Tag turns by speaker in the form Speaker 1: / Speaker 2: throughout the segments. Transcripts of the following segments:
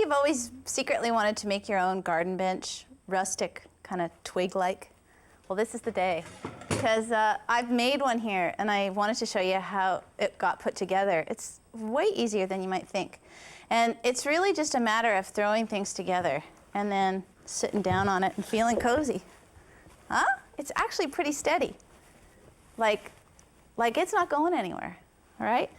Speaker 1: you've always secretly wanted to make your own garden bench, rustic, kind of twig-like? Well, this is the day, because I've made one here, and I wanted to show you how it got put together. It's way easier than you might think. And it's really just a matter of throwing things together and then sitting down on it and feeling cozy. Huh? It's actually pretty steady. Like it's not going anywhere, all right?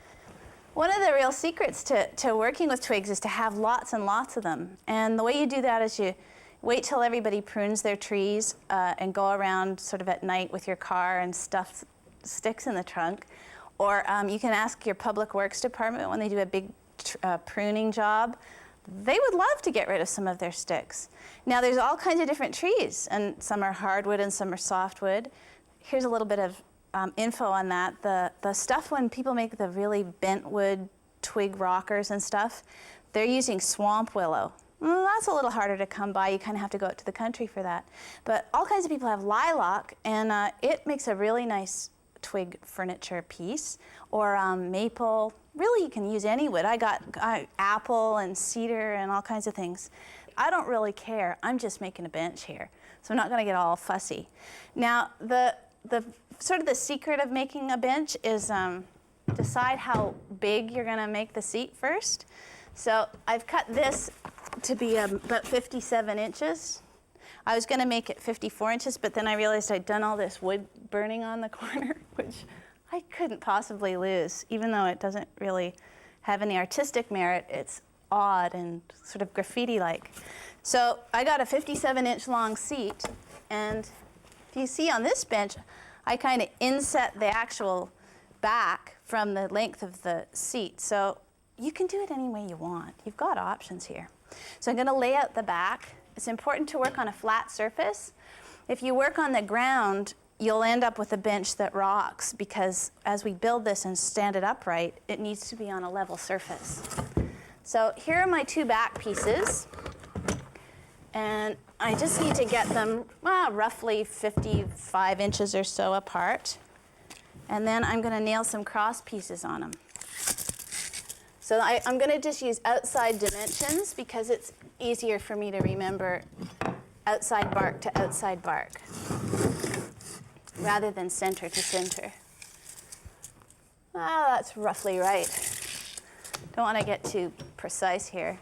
Speaker 1: One of the real secrets to working with twigs is to have lots and lots of them. And the way you do that is you wait till everybody prunes their trees and go around sort of at night with your car and stuff sticks in the trunk. Or you can ask your public works department when they do a big pruning job. They would love to get rid of some of their sticks. Now there's all kinds of different trees, and some are hardwood and some are softwood. Here's a little bit of info on that. The stuff when people make the really bent wood twig rockers and stuff, they're using swamp willow. Well, that's a little harder to come by. You kind of have to go out to the country for that. But all kinds of people have lilac, and it makes a really nice twig furniture piece. Or maple. Really, you can use any wood. I got apple and cedar and all kinds of things. I don't really care. I'm just making a bench here, so I'm not going to get all fussy. Now, the sort of the secret of making a bench is decide how big you're going to make the seat first. So I've cut this to be about 57 inches. I was going to make it 54 inches, but then I realized I'd done all this wood burning on the corner, which I couldn't possibly lose. Even though it doesn't really have any artistic merit, it's odd and sort of graffiti-like. So I got a 57-inch long seat, and if you see on this bench, I kind of inset the actual back from the length of the seat. So you can do it any way you want. You've got options here. So I'm going to lay out the back. It's important to work on a flat surface. If you work on the ground, you'll end up with a bench that rocks, because as we build this and stand it upright, it needs to be on a level surface. So here are my two back pieces, and I just need to get them roughly 55 inches or so apart, and then I'm going to nail some cross pieces on them. So I'm going to just use outside dimensions because it's easier for me to remember outside bark to outside bark rather than center to center. That's roughly right. Don't want to get too precise here.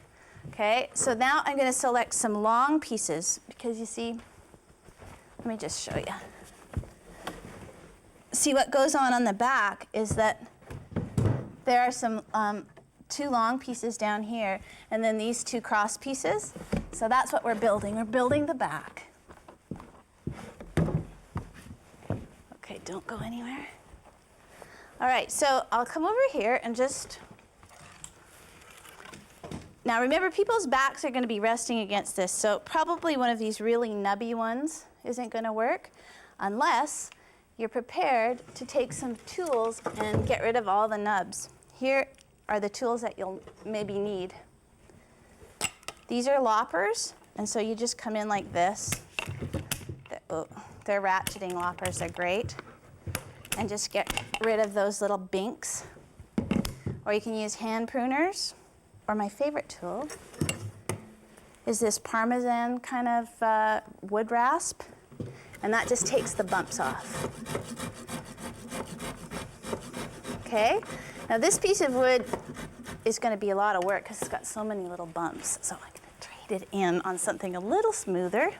Speaker 1: Okay, so now I'm going to select some long pieces because you see, let me just show you. See, what goes on the back is that there are some two long pieces down here, and then these two cross pieces. So that's what we're building. We're building the back. Okay, don't go anywhere. All right, so I'll come over here and just... Now remember, people's backs are going to be resting against this, so probably one of these really nubby ones isn't going to work unless you're prepared to take some tools and get rid of all the nubs. Here are the tools that you'll maybe need. These are loppers, and so you just come in like this. They're ratcheting loppers, they're great. And just get rid of those little binks. Or you can use hand pruners, or my favorite tool is this Parmesan kind of wood rasp, and that just takes the bumps off. Okay, now this piece of wood is going to be a lot of work because it's got so many little bumps, so I'm going to trade it in on something a little smoother,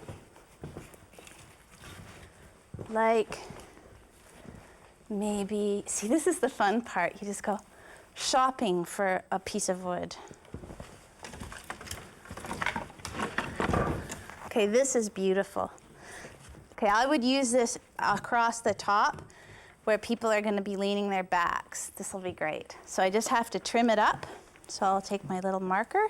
Speaker 1: like maybe, see, this is the fun part, you just go shopping for a piece of wood. Okay, this is beautiful. Okay, I would use this across the top where people are going to be leaning their backs. This will be great. So I just have to trim it up. So I'll take my little marker.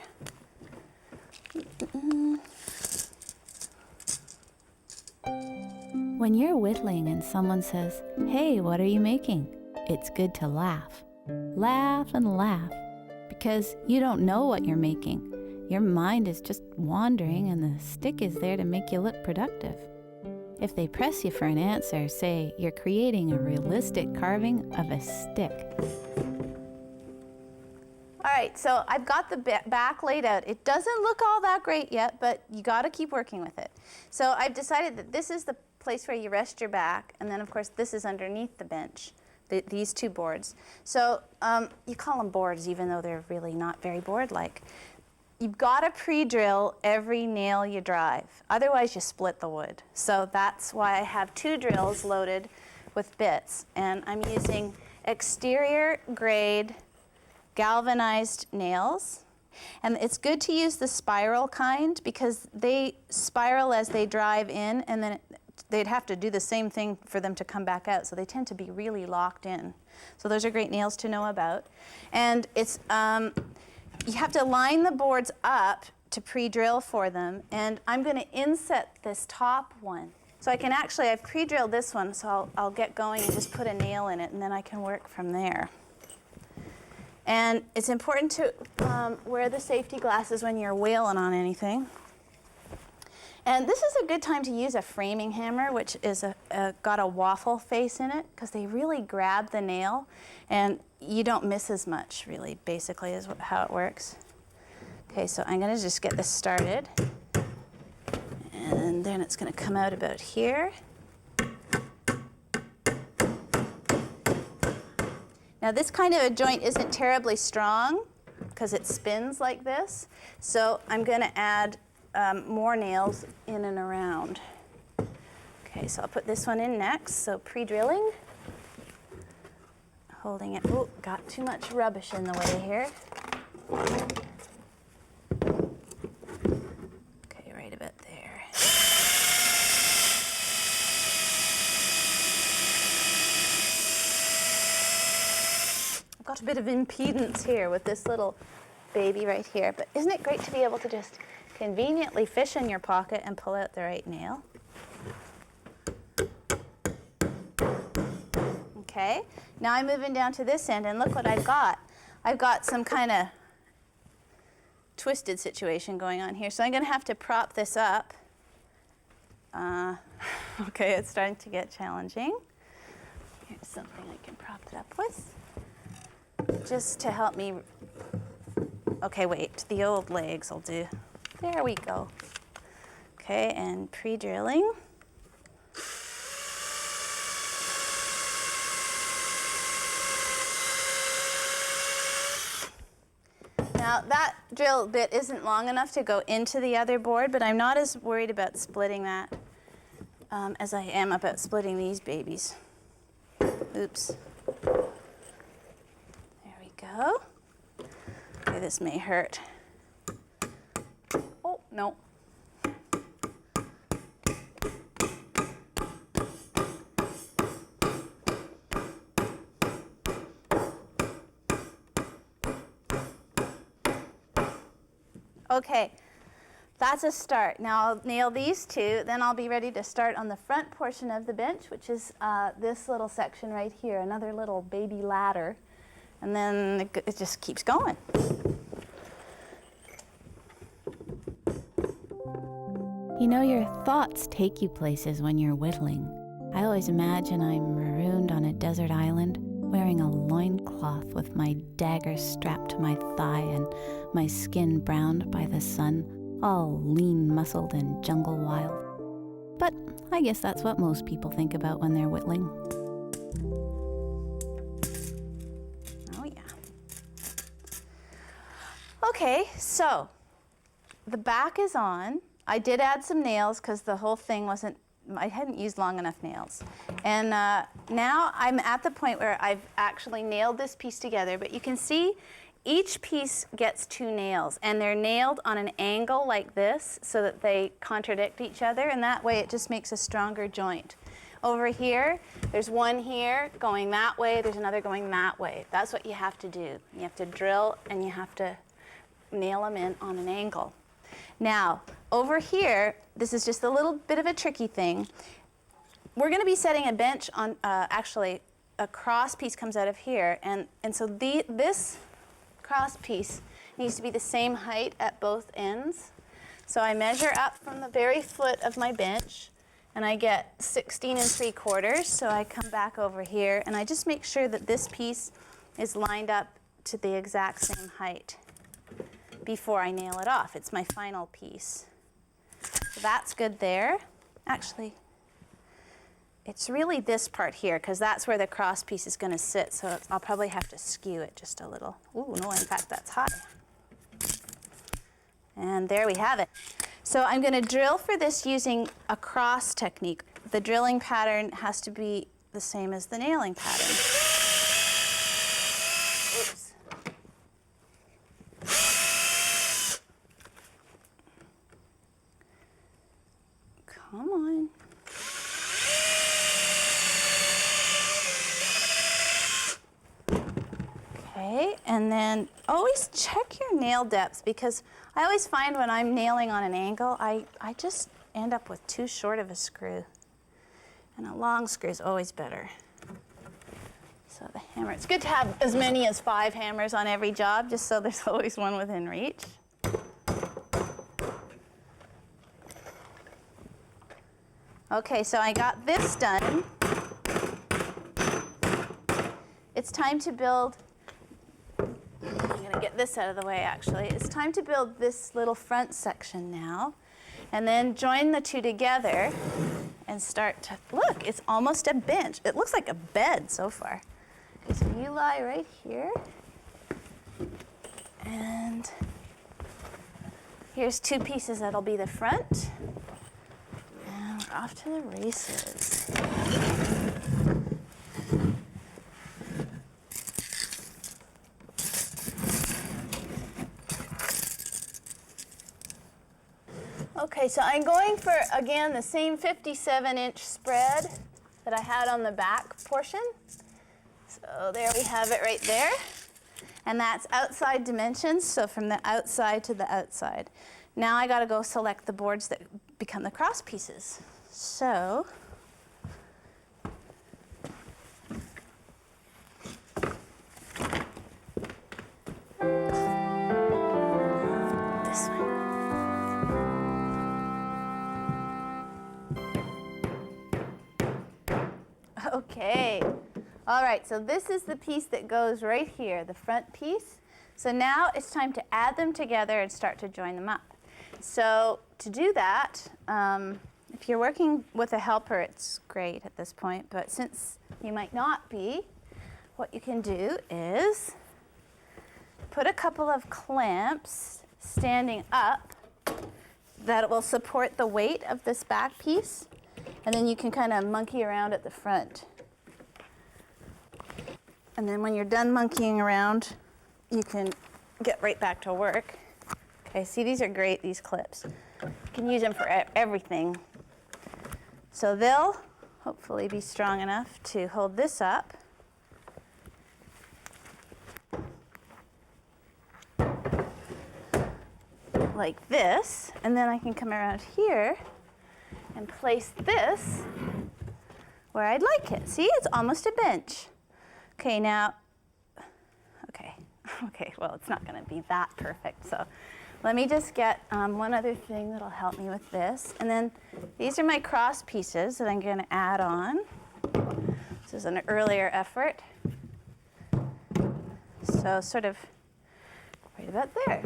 Speaker 2: When you're whittling and someone says, "Hey, what are you making?" it's good to laugh. Laugh and laugh, because you don't know what you're making. Your mind is just wandering, and the stick is there to make you look productive. If they press you for an answer, say you're creating a realistic carving of a stick.
Speaker 1: All right, so I've got the back laid out. It doesn't look all that great yet, but you got to keep working with it. So I've decided that this is the place where you rest your back, and then of course this is underneath the bench, these two boards. So you call them boards even though they're really not very board-like. You've got to pre-drill every nail you drive, otherwise you split the wood. So that's why I have 2 drills loaded with bits, and I'm using exterior grade galvanized nails. And it's good to use the spiral kind because they spiral as they drive in, and then they'd have to do the same thing for them to come back out, so they tend to be really locked in. So those are great nails to know about. And it's you have to line the boards up to pre-drill for them, and I'm going to inset this top one. So I can actually, I've pre-drilled this one, so I'll get going and just put a nail in it, and then I can work from there. And it's important to wear the safety glasses when you're whaling on anything. And this is a good time to use a framing hammer, which is got a waffle face in it, because they really grab the nail, and you don't miss as much, really, basically, is how it works. Okay, so I'm going to just get this started. And then it's going to come out about here. Now this kind of a joint isn't terribly strong because it spins like this, so I'm going to add more nails in and around. Okay, so I'll put this one in next, so pre-drilling. Holding it, oh, got too much rubbish in the way here. Okay, right about there. I've got a bit of impedance here with this little baby right here, but isn't it great to be able to just conveniently fish in your pocket and pull out the right nail? Okay, now I'm moving down to this end, and look what I've got. I've got some kind of twisted situation going on here, so I'm going to have to prop this up. Okay, it's starting to get challenging. Here's something I can prop it up with, just to help me. Okay, wait, the old legs will do. There we go. Okay, and pre-drilling. Now that drill bit isn't long enough to go into the other board, but I'm not as worried about splitting that as I am about splitting these babies. Oops. There we go. Okay, this may hurt. Oh, no. Okay, that's a start. Now I'll nail these two, then I'll be ready to start on the front portion of the bench, which is this little section right here, another little baby ladder, and then it just keeps going.
Speaker 2: You know, your thoughts take you places when you're whittling. I always imagine I'm marooned on a desert island, wearing a loincloth with my dagger strapped to my thigh and my skin browned by the sun, all lean-muscled and jungle wild. But I guess that's what most people think about when they're whittling.
Speaker 1: Oh yeah. Okay, so the back is on. I did add some nails because the whole thing wasn't, I hadn't used long enough nails. And now I'm at the point where I've actually nailed this piece together, but you can see each piece gets 2 nails, and they're nailed on an angle like this so that they contradict each other, and that way it just makes a stronger joint. Over here, there's one here going that way, there's another going that way. That's what you have to do. You have to drill and you have to nail them in on an angle. Now, over here, this is just a little bit of a tricky thing. We're going to be setting a bench on, actually, a cross piece comes out of here, and so this cross piece needs to be the same height at both ends. So I measure up from the very foot of my bench, and I get 16 3/4. So I come back over here, and I just make sure that this piece is lined up to the exact same height before I nail it off. It's my final piece. So that's good there. Actually, it's really this part here, because that's where the cross piece is going to sit, so I'll probably have to skew it just a little. Ooh, no, in fact, that's high. And there we have it. So I'm going to drill for this using a cross technique. The drilling pattern has to be the same as the nailing pattern. Oops. Come on. Okay, and then always check your nail depth, because I always find when I'm nailing on an angle, I just end up with too short of a screw. And a long screw is always better. So the hammer, it's good to have as many as 5 hammers on every job, just so there's always one within reach. Okay, so I got this done. It's time to build, I'm going to get this out of the way actually. It's time to build this little front section now, and then join the two together and start to, look, it's almost a bench. It looks like a bed so far. Okay, so you lie right here, and here's 2 pieces that'll be the front, and we're off to the races. Okay, so I'm going for, again, the same 57-inch spread that I had on the back portion. So there we have it right there. And that's outside dimensions, so from the outside to the outside. Now I gotta go select the boards that become the cross pieces. So, this one. Okay, all right, so this is the piece that goes right here, the front piece. So now it's time to add them together and start to join them up. So to do that, if you're working with a helper, it's great at this point, but since you might not be, what you can do is put a couple of clamps standing up that will support the weight of this back piece. And then you can kind of monkey around at the front. And then when you're done monkeying around, you can get right back to work. Okay, see, these are great, these clips. You can use them for everything. So they'll hopefully be strong enough to hold this up. Like this, and then I can come around here and place this where I'd like it. See, it's almost a bench. Okay, now, okay, well, it's not gonna be that perfect, so let me just get one other thing that'll help me with this. And then these are my cross pieces that I'm gonna add on. This is an earlier effort. So sort of right about there.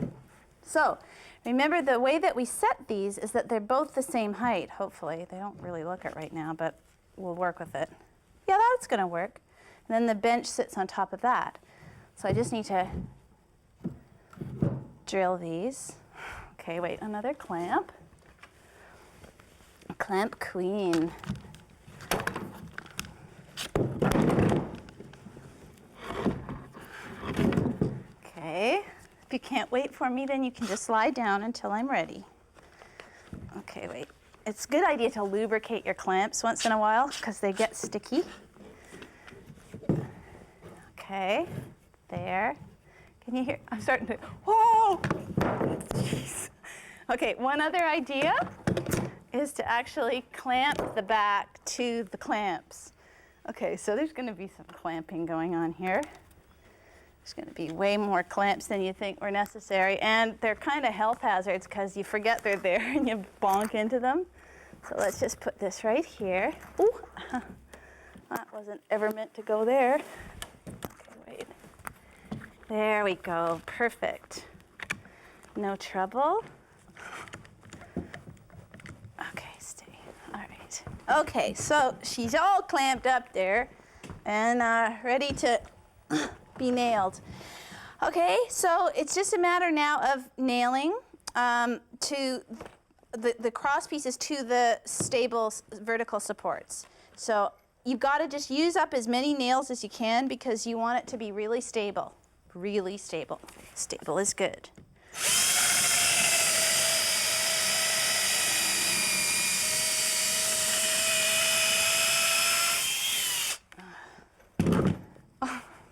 Speaker 1: So remember, the way that we set these is that they're both the same height, hopefully. They don't really look it right now, but we'll work with it. Yeah, that's gonna work. And then the bench sits on top of that. So I just need to drill these. Okay, wait, another clamp. Clamp queen. Okay. If you can't wait for me, then you can just lie down until I'm ready. Okay, wait. It's a good idea to lubricate your clamps once in a while because they get sticky. Okay, there. Can you hear? I'm starting to, whoa! Jeez. Okay, one other idea is to actually clamp the back to the clamps. Okay, so there's going to be some clamping going on here. There's going to be way more clamps than you think were necessary, and they're kind of health hazards because you forget they're there and you bonk into them. So let's just put this right here. Ooh, that wasn't ever meant to go there. Okay, wait. There we go, perfect. No trouble. Okay, stay, all right. Okay, so she's all clamped up there and ready to be nailed. Okay, so it's just a matter now of nailing to the cross pieces to the stable vertical supports. So you've got to just use up as many nails as you can because you want it to be really stable. Really stable. Stable is good.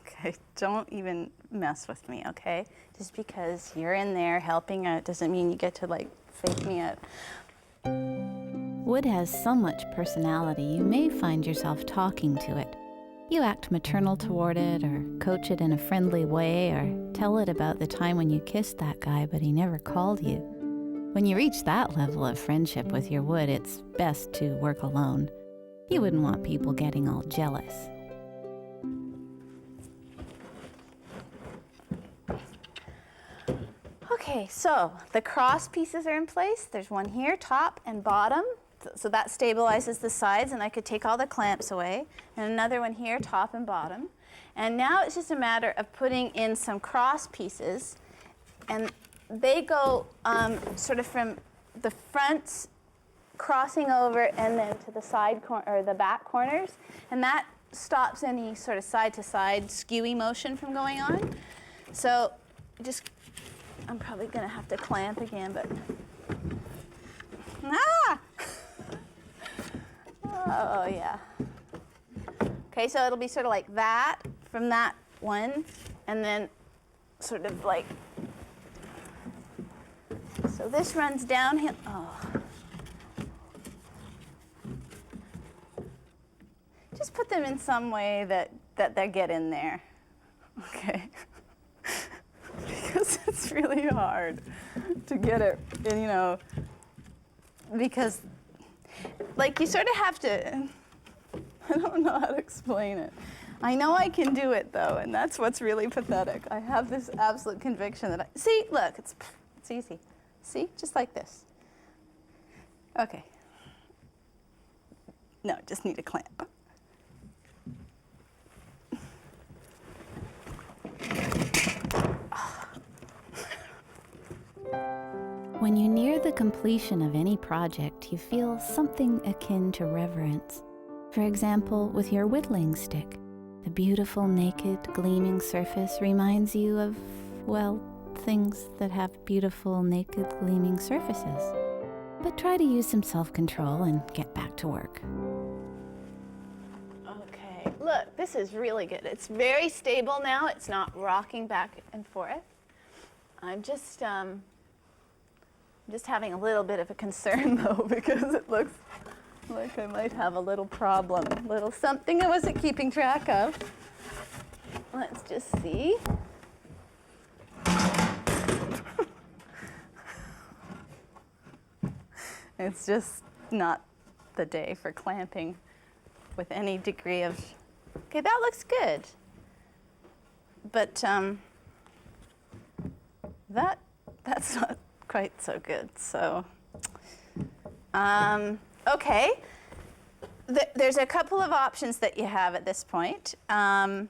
Speaker 1: Okay, don't even mess with me, okay? Just because you're in there helping out doesn't mean you get to like fake me out.
Speaker 2: Wood has so much personality, you may find yourself talking to it. You act maternal toward it, or coach it in a friendly way, or tell it about the time when you kissed that guy but he never called you. When you reach that level of friendship with your wood, it's best to work alone. You wouldn't want people getting all jealous.
Speaker 1: Okay, so the cross pieces are in place. There's one here, top and bottom. So that stabilizes the sides, and I could take all the clamps away. And another one here, top and bottom. And now it's just a matter of putting in some cross pieces. And they go sort of from the fronts, crossing over, and then to the side or the back corners. And that stops any sort of side-to-side skewy motion from going on. So just, I'm probably going to have to clamp again, but oh, yeah. Okay, so it'll be sort of like that from that one, and then sort of like, so this runs downhill. Oh. Just put them in some way that they get in there, okay? Because it's really hard to get it, you know, because like you sort of have to, I don't know how to explain it. I know I can do it though, and that's what's really pathetic. I have this absolute conviction that see, look, it's easy. See, just like this. Okay. No, just need a clamp.
Speaker 2: When you near the completion of any project, you feel something akin to reverence. For example, with your whittling stick, the beautiful, naked, gleaming surface reminds you of, well, things that have beautiful, naked, gleaming surfaces. But try to use some self-control and get back to work.
Speaker 1: Okay, look, this is really good. It's very stable now. It's not rocking back and forth. I'm just having a little bit of a concern though, because it looks like I might have a little problem, a little something I wasn't keeping track of. Let's just see. It's just not the day for clamping with any degree of, okay, that looks good. But that's not quite so good, so. Okay, there's a couple of options that you have at this point. When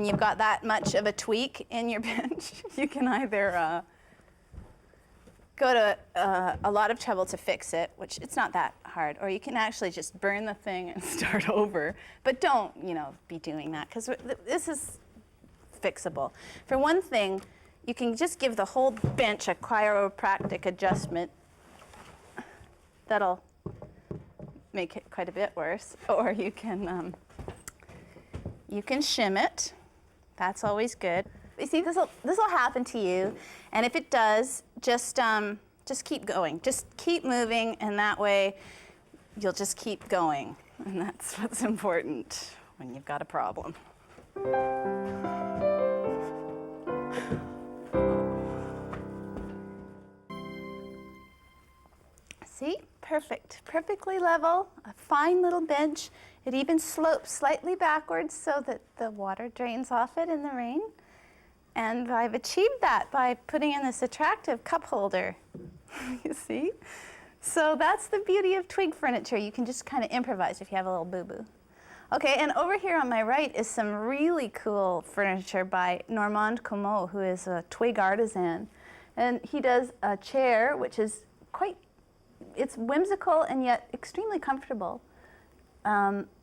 Speaker 1: you've got that much of a tweak in your bench, you can either go to a lot of trouble to fix it, which it's not that hard, or you can actually just burn the thing and start over. But don't, you know, be doing that, because this is fixable. For one thing, you can just give the whole bench a chiropractic adjustment. That'll make it quite a bit worse. Or you can shim it. That's always good. You see, this will happen to you, and if it does, just keep going. Just keep moving, and that way you'll just keep going. And that's what's important when you've got a problem. See, perfect, perfectly level, a fine little bench. It even slopes slightly backwards so that the water drains off it in the rain. And I've achieved that by putting in this attractive cup holder. You see? So that's the beauty of twig furniture. You can just kind of improvise if you have a little boo-boo. Okay, and over here on my right is some really cool furniture by Normand Commeau, who is a twig artisan. And he does a chair, which is it's whimsical and yet extremely comfortable,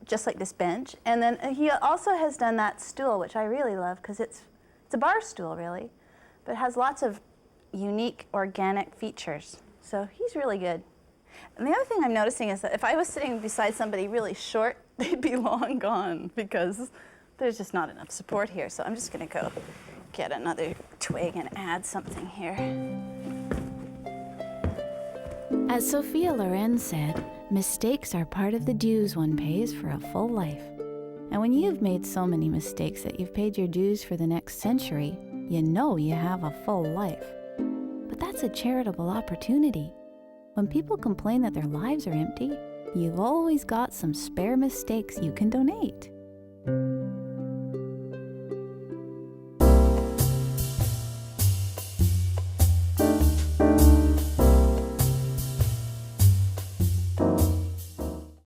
Speaker 1: just like this bench. And then he also has done that stool, which I really love, because it's a bar stool, really, but it has lots of unique organic features. So he's really good. And the other thing I'm noticing is that if I was sitting beside somebody really short, they'd be long gone because there's just not enough support here. So I'm just going to go get another twig and add something here.
Speaker 2: As Sophia Loren said, mistakes are part of the dues one pays for a full life. And when you've made so many mistakes that you've paid your dues for the next century, you know you have a full life. But that's a charitable opportunity. When people complain that their lives are empty, you've always got some spare mistakes you can donate.